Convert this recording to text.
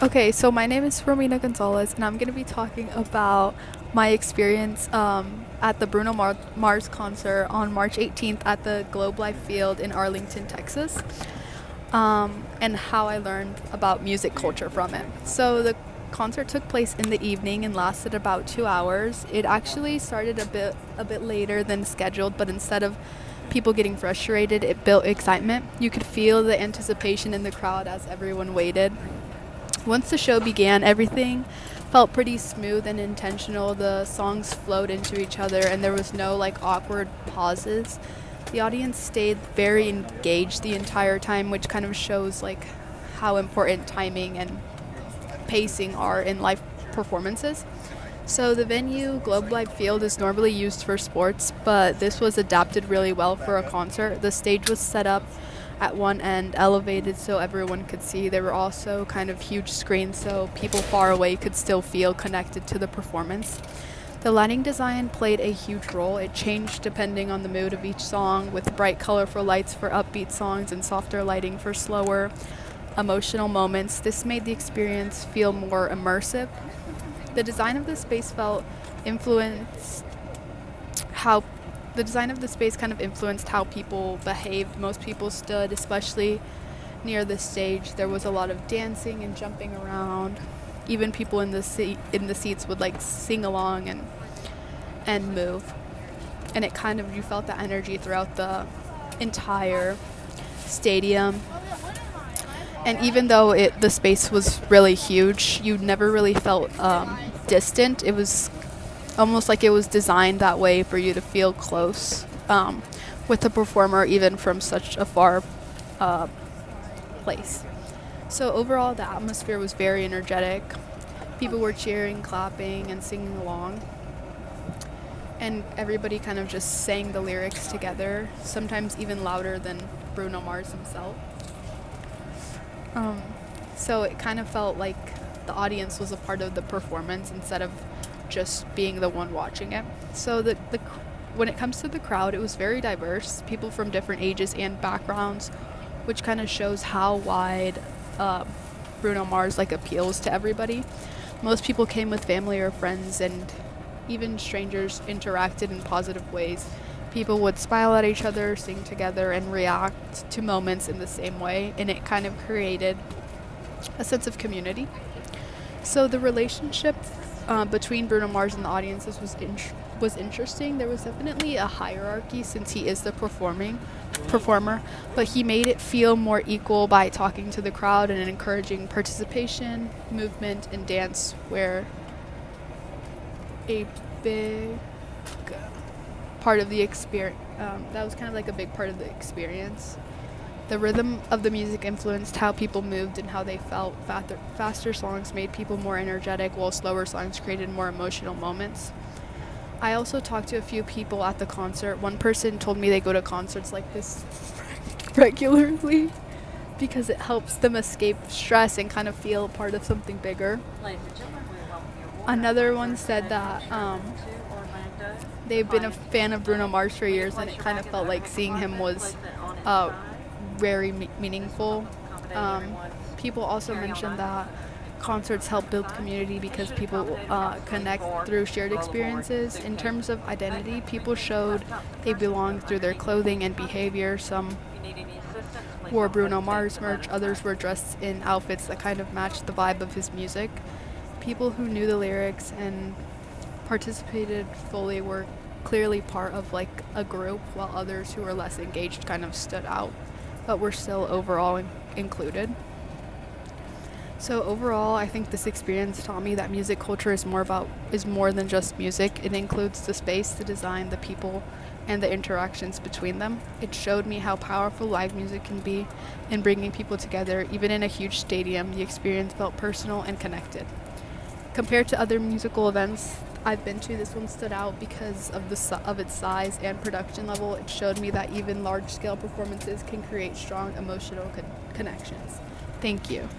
Okay, so my name is Romina Gonzalez, and I'm going to be talking about my experience at the Mars concert on March 18th at the Globe Life Field in Arlington, Texas, and how I learned about music culture from it. So the concert took place in the evening and lasted about 2 hours. It actually started a bit later than scheduled, but instead of people getting frustrated, it built excitement. You could feel the anticipation in the crowd as everyone waited. Once the show began, everything felt pretty smooth and intentional. The songs flowed into each other, and there was no awkward pauses. The audience stayed very engaged the entire time, which kind of shows how important timing and pacing are in live performances. So the venue, Globe Life Field, is normally used for sports, but this was adapted really well for a concert. The stage was set up at one end, elevated so everyone could see. There were also kind of huge screens so people far away could still feel connected to the performance. The lighting design played a huge role. It changed depending on the mood of each song, with bright, colorful lights for upbeat songs and softer lighting for slower, emotional moments. This made the experience feel more immersive. The design of the space felt influenced how the design of the space kind of influenced how people behaved. Most people stood, especially near the stage. There was a lot of dancing and jumping around. Even people in the seats would sing along and move. And it kind of, you felt that energy throughout the entire stadium. And even though the space was really huge, you never really felt distant. It was almost like it was designed that way for you to feel close with the performer, even from such a far place. So overall, the atmosphere was very energetic. People were cheering, clapping, and singing along. And everybody kind of just sang the lyrics together, sometimes even louder than Bruno Mars himself. So it kind of felt like the audience was a part of the performance instead of just being the one watching it. So when it comes to the crowd, it was very diverse, people from different ages and backgrounds, which kind of shows how wide Bruno Mars appeals to everybody. Most people came with family or friends, and even strangers interacted in positive ways. People would smile at each other, sing together, and react to moments in the same way, and it kind of created a sense of community. So the relationship between Bruno Mars and the audiences was interesting. There was definitely a hierarchy since he is the performer, but he made it feel more equal by talking to the crowd and encouraging participation, movement, and dance, where a big part of the experience. That was kind of a big part of the experience. The rhythm of the music influenced how people moved and how they felt. Faster songs made people more energetic, while slower songs created more emotional moments. I also talked to a few people at the concert. One person told me they go to concerts like this regularly because it helps them escape stress and kind of feel part of something bigger. Another one said that they've been a fan of Bruno Mars for years, and it kind of felt like seeing him was very meaningful. People also mentioned that concerts help build community because people connect through shared experiences. In terms of identity, people showed they belonged through their clothing and behavior. Some wore Bruno Mars merch, others were dressed in outfits that kind of matched the vibe of his music. People who knew the lyrics and participated fully were clearly part of a group, while others who were less engaged kind of stood out, but were still overall included. So overall, I think this experience taught me that music culture is more than just music. It includes the space, the design, the people, and the interactions between them. It showed me how powerful live music can be in bringing people together. Even in a huge stadium, the experience felt personal and connected. Compared to other musical events I've been to, this one stood out because of its size and production level. It showed me that even large-scale performances can create strong emotional connections. Thank you.